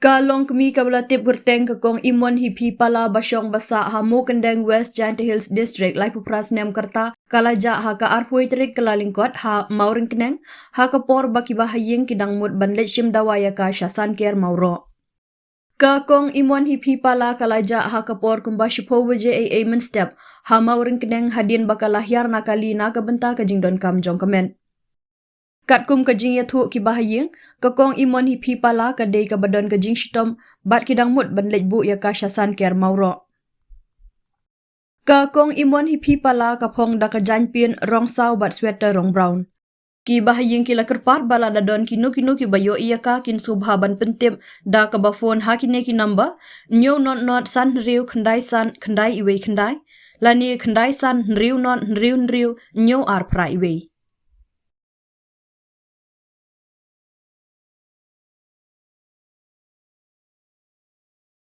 Ka longkmie ka belatip berteng ke kong imon hipi pala basyong basa ha Mowkyndeng West Giant Hills District lai pupras nem kerta kalaja ha ka arpui terik kelalingkot ha Mowkyndeng ha ka por baki bahaying kidang mut ban leit shim dawai ka syasan ker mauro. Ka kong imon hipi pala kalaja ha ka por kumba shipo waje AA menstep ha Mowkyndeng hadin bakalahyar nakali na ka benta ka jingdon kam jong kamen. Kat kum kajing ya thu ki bahaying ka kong imon hipi pala ka dei ka badon kajing shitom bat kidang mut ban leit bu ya ka syasan ker mauro. Ka kong imon hipi pala ka phong da ka janpin rong saw bat sweater rong brown. Ki bahaying kila kerpar bala da don kinu ki bayo iya ka kin subha ban pentip da ka ba phone ha kine ki number nyo not san riu khandai iwe khandai lani khandai san riu not riu nyo ar pra iwe.